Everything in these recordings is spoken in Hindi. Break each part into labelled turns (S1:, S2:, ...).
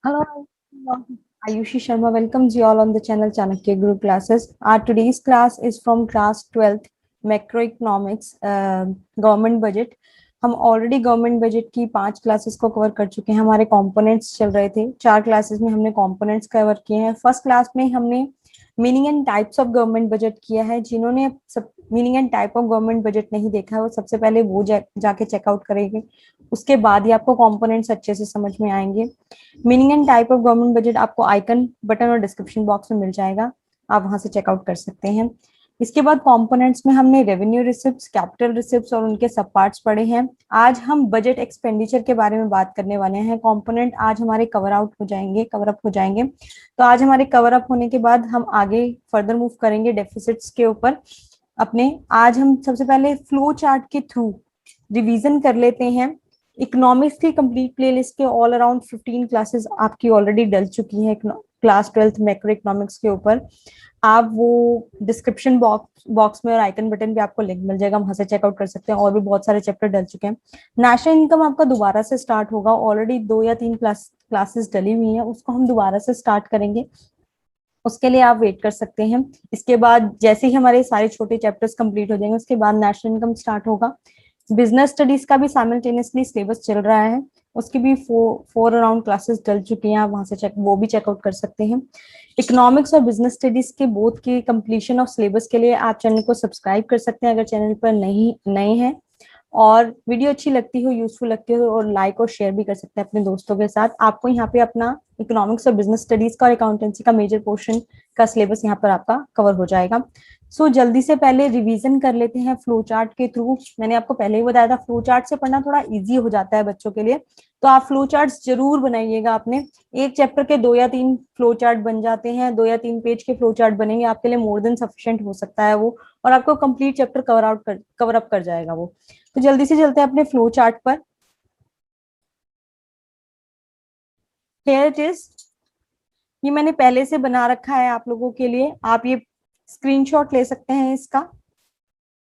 S1: Hello, Ayushi Sharma welcomes you all on the channel Chanakya Guru classes. Our today's class is from class 12th Macroeconomics Government Budget. हम ऑलरेडी गवर्नमेंट बजट की 5 क्लासेस को कवर कर चुके हैं। हमारे कंपोनेंट्स चल रहे थे। 4 क्लासेस में हमने कंपोनेंट्स कवर किए हैं। फर्स्ट क्लास में हमने meaning and types of government budget किया है। जिन्होंने सब meaning and type of government budget नहीं देखा है वो सबसे पहले वो जाके चेकआउट करेंगे। उसके बाद ही आपको कंपोनेंट्स अच्छे से समझ में आएंगे। Meaning and type of government budget आपको आइकन बटन और डिस्क्रिप्शन बॉक्स में मिल जाएगा, आप वहां से चेकआउट कर सकते हैं। इसके बाद कंपोनेंट्स में हमने रेवेन्यू रिसिप्ट्स, कैपिटल रिसिप्ट्स और उनके सब पार्ट्स पढ़े हैं। आज हम बजट एक्सपेंडिचर के बारे में बात करने वाले हैं। कंपोनेंट आज हमारे कवर आउट हो जाएंगे, कवर अप हो जाएंगे। तो आज हमारे कवर अप होने के बाद हम आगे फर्दर मूव करेंगे डेफिसिट्स के ऊपर अपने। आज हम सबसे पहले फ्लो चार्ट के थ्रू रिवीजन कर लेते हैं। इकोनॉमिक्स की कंप्लीट प्लेलिस्ट के ऑल अराउंड 15 क्लासेस आपकी ऑलरेडी डल चुकी हैं क्लास 12th मैक्रो इकोनॉमिक्स के ऊपर। आप वो डिस्क्रिप्शन बॉक्स में और आइकन बटन पे आपको लिंक मिल जाएगा, वहां से चेकआउट कर सकते हैं। और भी बहुत सारे चैप्टर डल चुके हैं। नेशनल इनकम आपका दोबारा से स्टार्ट होगा। ऑलरेडी 2 या 3 क्लासेस डली हुई हैं, उसको हम दोबारा से स्टार्ट करेंगे। उसके लिए आप वेट कर सकते हैं। इसके बाद जैसे ही हमारे सारे छोटे चैप्टर्स कंप्लीट हो जाएंगे उसके बाद नेशनल इनकम स्टार्ट होगा। बिजनेस स्टडीज का भी साइमल्टेनियसली सिलेबस चल रहा है। उसकी भी फोर अराउंड क्लासेस डल चुकी हैं, आप वहां से वो भी चेकआउट कर सकते हैं। इकोनॉमिक्स और बिजनेस स्टडीज के बोथ की कंप्लीशन ऑफ सिलेबस के लिए आप चैनल को सब्सक्राइब कर सकते हैं अगर चैनल पर नहीं नए हैं। और वीडियो अच्छी लगती हो, यूजफुल लगती हो और लाइक और शेयर भी कर सकते हैं अपने दोस्तों के साथ। आपको यहाँ पे अपना इकोनॉमिक्स और बिजनेस स्टडीज का और अकाउंटेंसी का मेजर पोर्शन का सिलेबस यहाँ पर आपका कवर हो जाएगा। जल्दी से पहले रिवीजन कर लेते हैं फ्लो चार्ट के थ्रू। मैंने आपको पहले ही बताया था फ्लो चार्ट से पढ़ना थोड़ा इजी हो जाता है बच्चों के लिए। तो आप फ्लो चार्ट्स जरूर बनाइएगा अपने। एक चैप्टर के 2 या 3 फ्लो चार्ट बन जाते हैं, 2 या 3 पेज के फ्लो चार्ट बनेंगे, आपके लिए मोर देन सफिशिएंट हो सकता है वो। और आपको कंप्लीट चैप्टर कवर अप कर जाएगा वो। तो जल्दी से चलते हैं अपने फ्लो चार्ट पर। Here it is. ये मैंने पहले से बना रखा है आप लोगों के लिए। आप ये स्क्रीनशॉट ले सकते हैं इसका।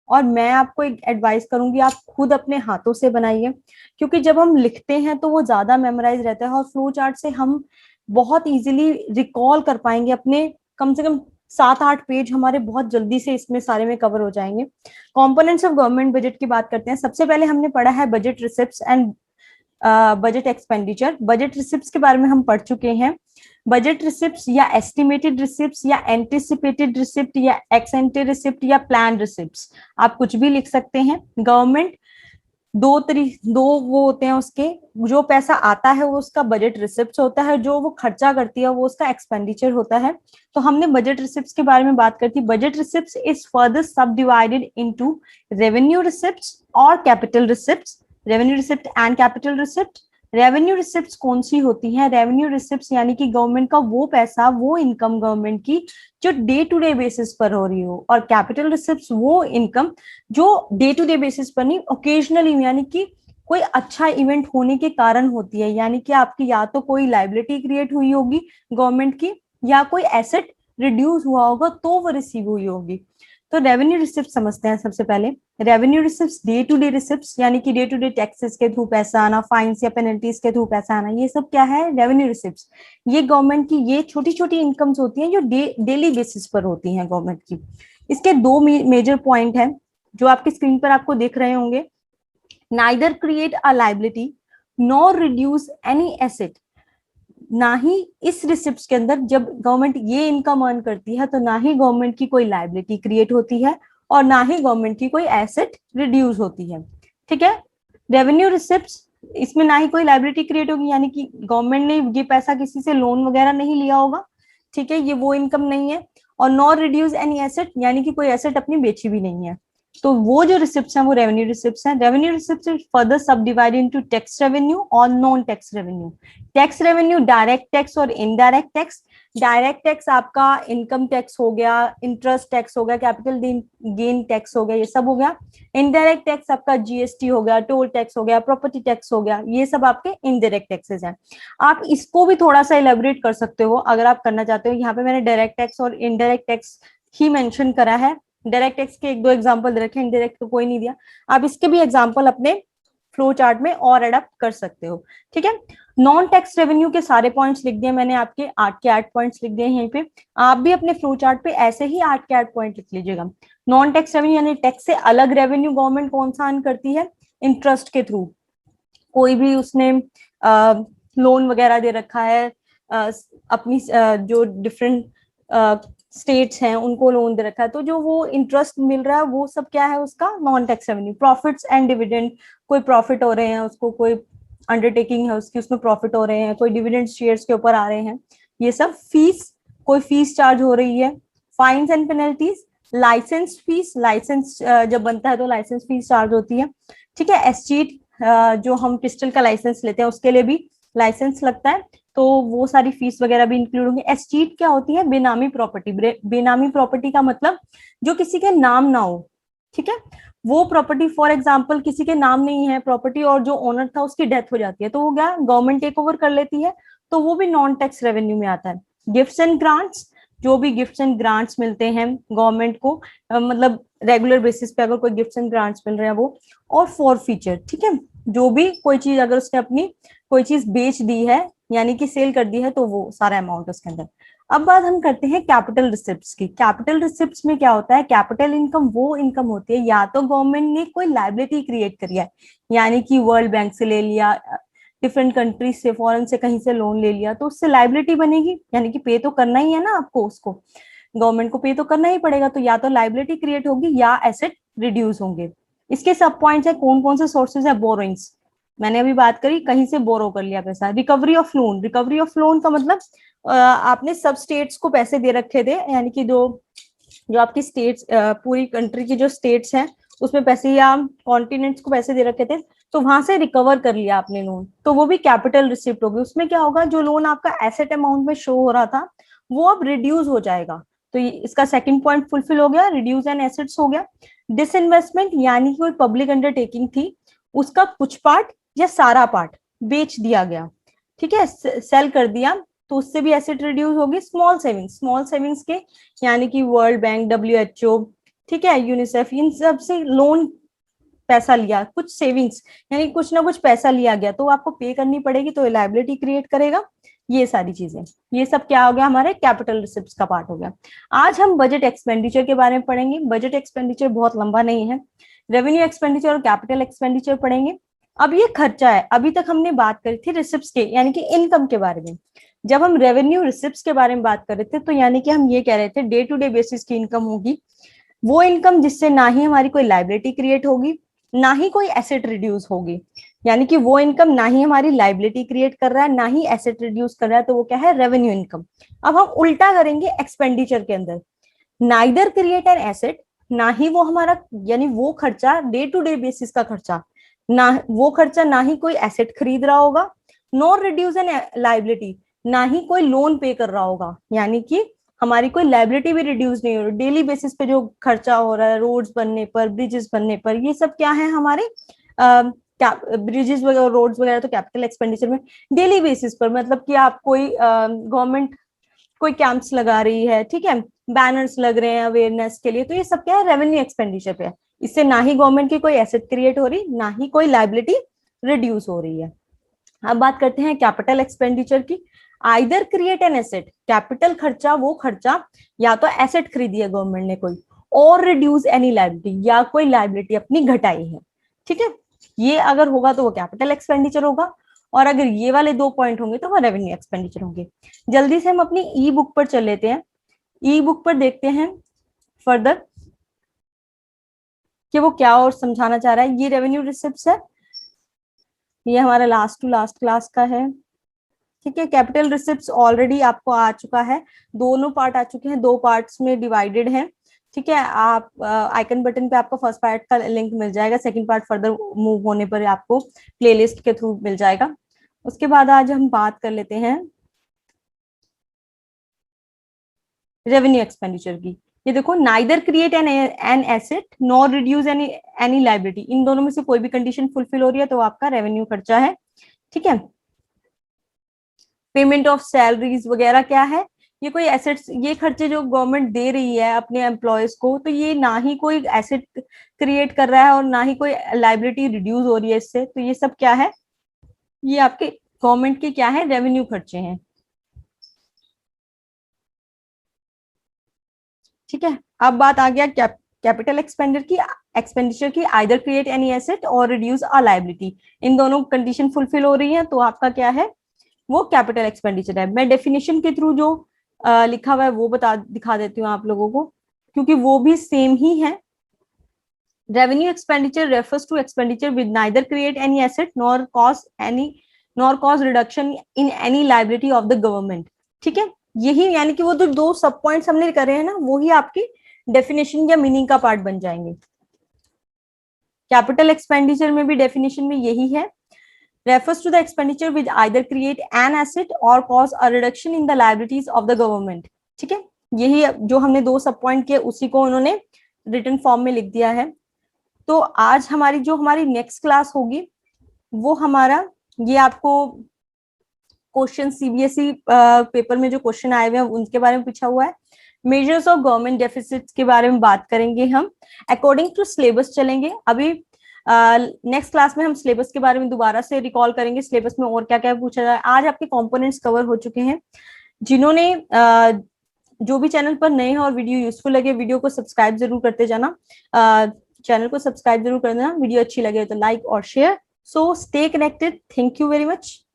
S1: और मैं आपको एक एडवाइस करूंगी, आप खुद अपने हाथों से बनाइए। क्योंकि जब हम लिखते हैं तो वो ज्यादा मेमोराइज रहता है और फ्लो चार्ट से हम बहुत इजीली रिकॉल कर पाएंगे अपने। कम से कम 7-8 पेज हमारे बहुत जल्दी से इसमें सारे में कवर हो जाएंगे। कंपोनेंट्स ऑफ गवर्नमेंट बजट की बात करते हैं। सबसे पहले हमने पढ़ा है budget receipts and budget expenditure. Budget receipts के बारे में हम पढ़ चुके हैं। बजट रिसिप्ट्स या एस्टिमेटेड रिसिप्ट्स या एंटिसिपेटेड रिसिप्ट या एक्स एंटे रिसिप्ट या प्लान रिसिप्ट्स, आप कुछ भी लिख सकते हैं। गवर्नमेंट दो वो होते हैं उसके। जो पैसा आता है वो उसका बजट रिसिप्ट्स होता है, जो वो खर्चा करती है वो उसका एक्सपेंडिचर होता है। तो हमने बजट रिसिप्ट्स के बारे में बात करती। बजट रिसिप्ट्स इज फर्दर सब डिवाइडेड इनटू रेवेन्यू रिसिप्ट्स और capital receipts. Revenue receipt and capital receipt. Revenue receipts कौन सी होती हैं? रेवेन्यू रिसिप्ट्स यानी कि गवर्नमेंट का वो पैसा, वो इनकम गवर्नमेंट की जो डे टू डे बेसिस पर हो रही हो। और कैपिटल रिसिप्ट्स वो इनकम जो डे टू डे बेसिस पर नहीं, ओकेजनली यानी कि कोई अच्छा इवेंट होने के कारण होती है। यानी कि आपकी या तो कोई लाइबिलिटी क्रिएट हुई होगी गवर्नमेंट की, या कोई एसेट रिड्यूस हुआ होगा तो वो रिसीव हुई होगी। तो रेवेन्यू रिसिप्ट समझते हैं सबसे पहले। Revenue receipts day to day receipts यानी कि डे टू डे टैक्सेस के थ्रू पैसा आना, फाइन्स या पेनल्टीज के थ्रू पैसा आना, ये सब क्या है? Revenue receipts. ये गवर्नमेंट की ये छोटी छोटी इनकम्स होती हैं जो डेली बेसिस पर होती हैं गवर्नमेंट की। इसके दो मेजर पॉइंट हैं जो आपकी स्क्रीन पर आपको दिख रहे होंगे। Neither create a liability nor reduce any asset. ना ही इस रिसिप्ट के अंदर जब गवर्नमेंट ये इनकम अर्न करती है तो ना ही गवर्नमेंट की कोई लाइबिलिटी क्रिएट होती है और ना ही गवर्नमेंट की कोई एसेट रिड्यूस होती है। ठीक है। रेवेन्यू रिसिप्ट, इसमें ना ही कोई लाइबिलिटी क्रिएट होगी, यानी कि गवर्नमेंट ने ये पैसा किसी से लोन वगैरह नहीं लिया होगा। ठीक है, ये वो इनकम नहीं है। और नॉट रिड्यूस एनी एसेट यानी कि कोई एसेट अपनी बेची भी नहीं है। तो वो जो रिसिप्ट्स हैं वो रेवेन्यू रिसिप्ट्स हैं। रेवेन्यू रिसिप्ट्स फर्दर सब डिवाइड इनटू टैक्स रेवेन्यू और non tax revenue. Tax revenue direct tax और इनडायरेक्ट टैक्स। डायरेक्ट टैक्स आपका इनकम टैक्स हो गया, इंटरेस्ट टैक्स हो गया, कैपिटल गेन टैक्स हो गया, ये सब हो गया। इनडायरेक्ट टैक्स आपका जीएसटी हो गया, टोल टैक्स हो गया, प्रॉपर्टी टैक्स हो गया, ये सब आपके इनडायरेक्ट टैक्सेस हैं। आप इसको भी थोड़ा सा इलेबोरेट कर सकते हो अगर आप करना चाहते हो। यहाँ पे मैंने डायरेक्ट टैक्स और इनडायरेक्ट टैक्स ही मेंशन करा है। डायरेक्ट टैक्स के 1-2 एग्जांपल दे रखे हैं, इनडायरेक्ट तो कोई नहीं दिया। आप इसके भी एग्जांपल अपने फ्लो चार्ट में और एडप्ट कर सकते हो। ठीक है। नॉन टैक्स रेवेन्यू के सारे पॉइंट्स लिख दिए मैंने, आपके 8 के 8 पॉइंट्स लिख दिए यहीं पे। आप भी अपने फ्लो चार्ट पे ऐसे ही 8 के 8 पॉइंट लिख लीजिएगा। नॉन टैक्स रेवेन्यू यानी टैक्स से अलग रेवेन्यू गवर्नमेंट कौन सा अर्न करती है? इंटरेस्ट के थ्रू। कोई भी उसने लोन वगैरह दे रखा है, अपनी जो डिफरेंट स्टेट्स हैं उनको लोन दे रखा है, तो जो वो इंटरेस्ट मिल रहा है वो सब क्या है उसका? Non tax revenue. Profits and dividend, कोई प्रॉफिट हो रहे हैं उसको, कोई अंडरटेकिंग है उसकी, उसमें प्रॉफिट हो रहे हैं, कोई डिविडेंड शेयर्स के ऊपर आ रहे हैं, ये सब फीस, कोई फीस चार्ज हो रही है। Fines and penalties, license fees, license जब बनता है तो लाइसेंस फीस चार्ज होती है। ठीक है, एसचीट जो हम पिस्टल का लाइसेंस लेते हैं उसके लिए भी लाइसेंस लगता है, तो वो सारी फीस वगैरह भी इंक्लूड होंगी। एसचीट क्या होती है? बेनामी प्रॉपर्टी। बेनामी प्रॉपर्टी का मतलब जो किसी के नाम ना हो, ठीक है, वो प्रॉपर्टी, फॉर एग्जाम्पल किसी के नाम नहीं है प्रॉपर्टी और जो ओनर था उसकी डेथ हो जाती है, तो वो क्या गवर्नमेंट टेक ओवर कर लेती है, तो वो भी नॉन टैक्स रेवेन्यू में आता है। गिफ्ट्स एंड ग्रांट्स, जो भी गिफ्ट्स एंड ग्रांट्स मिलते हैं गवर्नमेंट को, मतलब रेगुलर बेसिस पे अगर कोई गिफ्ट्स एंड ग्रांट्स मिल रहे हैं वो। और फॉर फीचर, ठीक है, जो भी कोई चीज अगर उसने अपनी कोई चीज बेच दी है यानी कि सेल कर दी है, तो वो सारा अमाउंट उसके अंदर। अब बात हम करते हैं कैपिटल रिसिप्ट्स की। कैपिटल रिसिप्ट्स में क्या होता है? कैपिटल इनकम वो इनकम होती है या तो गवर्नमेंट ने कोई लाइबिलिटी क्रिएट करी है, यानी कि वर्ल्ड बैंक से ले लिया, डिफरेंट कंट्रीज से, फॉरेन से कहीं से लोन ले लिया, तो उससे लाइबिलिटी बनेगी, यानी कि पे तो करना ही है ना आपको, उसको गवर्नमेंट को पे तो करना ही पड़ेगा, तो या तो लाइबिलिटी क्रिएट होगी या एसेट रिड्यूस होंगे। इसके सब पॉइंट्स है, कौन कौन से सोर्सेज है? बोरोइंग्स, मैंने अभी बात करी, कहीं से बोरो कर लिया पैसा। Recovery of loan, recovery of loan का मतलब आपने सब स्टेट्स को पैसे दे रखे थे, यानी कि जो जो आपकी स्टेट्स, पूरी कंट्री की जो स्टेट्स हैं उसमें पैसे, या कॉन्टिनेंट्स को पैसे दे रखे थे, तो वहां से रिकवर कर लिया आपने लोन, तो वो भी कैपिटल रिसिप्ट होगी। उसमें क्या होगा? जो लोन आपका एसेट अमाउंट में शो हो रहा था वो अब रिड्यूस हो जाएगा, तो इसका सेकंड पॉइंट फुलफिल हो गया, रिड्यूस एंड एसेट्स हो गया। डिसइन्वेस्टमेंट यानी कि कोई पब्लिक अंडरटेकिंग थी, उसका कुछ पार्ट या सारा पार्ट बेच दिया गया, ठीक है, सेल कर दिया, तो उससे भी एसेट रिड्यूस होगी। स्मॉल सेविंग्स, स्मॉल सेविंग्स के यानी कि वर्ल्ड बैंक, WHO, ठीक है, यूनिसेफ, इन सब से लोन पैसा लिया, कुछ सेविंग्स, यानी कुछ ना कुछ पैसा लिया गया, तो आपको पे करनी पड़ेगी, तो लायबिलिटी क्रिएट करेगा। ये सारी चीजें, ये सब क्या हो गया? हमारे कैपिटल रिसिप्ट्स का पार्ट हो गया। आज हम बजट एक्सपेंडिचर के बारे में पढ़ेंगे। बजट एक्सपेंडिचर बहुत लंबा नहीं है, रेवेन्यू एक्सपेंडिचर और कैपिटल एक्सपेंडिचर पढ़ेंगे। अब ये खर्चा है, अभी तक हमने बात करी थी रिसिप्ट्स के यानी कि इनकम के बारे में। जब हम रेवेन्यू रिसिप्ट्स के बारे में बात कर रहे थे, तो यानी कि हम ये कह रहे थे डे टू डे बेसिस की इनकम होगी, वो इनकम जिससे ना ही हमारी कोई लाइबिलिटी क्रिएट होगी, ना ही कोई एसेट रिड्यूस होगी, यानी कि वो इनकम ना ही हमारी लाइबिलिटी क्रिएट कर रहा है ना ही एसेट रिड्यूस कर रहा है, तो वो क्या है? Revenue income. अब हम उल्टा करेंगे एक्सपेंडिचर के अंदर, नाइदर क्रिएट एन एसेट, ना ही वो हमारा, यानी वो खर्चा डे टू डे बेसिस का खर्चा, ना वो खर्चा ना ही कोई एसेट खरीद रहा होगा, नॉर रिड्यूस एन लाइबिलिटी, ना ही कोई लोन पे कर रहा होगा, यानी कि हमारी कोई लाइबिलिटी भी रिड्यूस नहीं हो रही। डेली बेसिस पे जो खर्चा हो रहा है, रोड्स बनने पर, ब्रिजेस बनने पर, ये सब क्या है हमारे? ब्रिजेस वगैरह, रोड्स वगैरह तो कैपिटल एक्सपेंडिचर में डेली बेसिस पर, मतलब कि आप कोई गवर्नमेंट कोई कैंप्स लगा रही है, ठीक है, बैनर्स लग रहे हैं अवेयरनेस के लिए, तो ये सब क्या है? रेवेन्यू एक्सपेंडिचर पे है। इससे ना ही गवर्नमेंट की कोई एसेट क्रिएट हो रही, ना ही कोई लाइबिलिटी रिड्यूस हो रही है। अब बात करते हैं कैपिटल एक्सपेंडिचर की। Either create an asset, capital खर्चा वो खर्चा या तो एसेट खरीदी है गवर्नमेंट ने कोई, और रिड्यूस एनी लाइबिलिटी, या कोई लाइबिलिटी अपनी घटाई है, ठीक है, ये अगर होगा तो वो कैपिटल एक्सपेंडिचर होगा, और अगर ये वाले दो पॉइंट होंगे तो वो रेवेन्यू एक्सपेंडिचर होंगे। जल्दी से हम अपनी ई बुक पर चल लेते हैं, ई बुक पर देखते हैं फर्दर कि वो क्या और समझाना चाह रहा है। ये रेवेन्यू रिसिप्ट्स है, ये हमारा लास्ट टू लास्ट क्लास का है, ठीक है। कैपिटल रिसिप्ट्स ऑलरेडी आपको आ चुका है, दोनों पार्ट आ चुके हैं, दो पार्ट्स में डिवाइडेड है, ठीक है। आप आइकन बटन पे आपको फर्स्ट पार्ट का लिंक मिल जाएगा, सेकंड पार्ट फर्दर मूव होने पर आपको प्लेलिस्ट के थ्रू मिल जाएगा। उसके बाद आज हम बात कर लेते हैं रेवेन्यू एक्सपेंडिचर की। ये देखो, neither create an asset nor reduce any liability, इन दोनों में से कोई भी कंडीशन फुलफिल हो रही है तो आपका रेवेन्यू खर्चा है, ठीक है। पेमेंट ऑफ सैलरीज वगैरह क्या है? ये कोई एसेट्स, ये खर्चे जो गवर्नमेंट दे रही है अपने एम्प्लॉयज को, तो ये ना ही कोई एसेट क्रिएट कर रहा है और ना ही कोई लाइबिलिटी रिड्यूस हो रही है इससे, तो ये सब क्या है? ये आपके गवर्नमेंट के क्या है, रेवेन्यू खर्चे हैं। ठीक है, अब बात आ गया कैपिटल एक्सपेंडिचर की आइदर क्रिएट एनी एसेट और रिड्यूस अ लायबिलिटी। इन दोनों कंडीशन फुलफिल हो रही है तो आपका क्या है, वो कैपिटल एक्सपेंडिचर है। मैं डेफिनेशन के थ्रू जो लिखा हुआ है वो दिखा देती हूँ आप लोगों को, क्योंकि वो भी सेम ही है। Revenue expenditure refers to expenditure with neither create any asset nor cause reduction in any liability of the government. ठीक है, यही यानी कि वो तो दो सब पॉइंट्स हमने करे हैं ना, वही आपकी डेफिनेशन या मीनिंग का पार्ट बन जाएंगे। कैपिटल एक्सपेंडिचर में भी डेफिनेशन में यही है, refers to the expenditure which either create an asset or cause a reduction in the liabilities of the government। ठीक है, यही जो हमने दो सब पॉइंट किए उसी को उन्होंने रिटन फॉर्म में लिख दिया है। तो आज हमारी नेक्स्ट क्लास होगी वो हमारा, ये आपको क्वेश्चन सीबीएसई पेपर में जो क्वेश्चन आए हुए हैं उनके बारे में पूछा हुआ है। मेजर्स ऑफ गवर्नमेंट डेफिसिट के बारे में बात करेंगे हम, अकॉर्डिंग टू सिलेबस चलेंगे। अभी नेक्स्ट क्लास में हम सिलेबस के बारे में दोबारा से रिकॉल करेंगे, सिलेबस में और क्या क्या पूछा जाए। आज आपके कंपोनेंट्स कवर हो चुके हैं। जिन्होंने जो भी चैनल पर नए हैं और वीडियो यूजफुल लगे, वीडियो को सब्सक्राइब जरूर करते जाना, चैनल को सब्सक्राइब जरूर कर देना। वीडियो अच्छी लगे तो लाइक और share. So stay connected, thank you very much.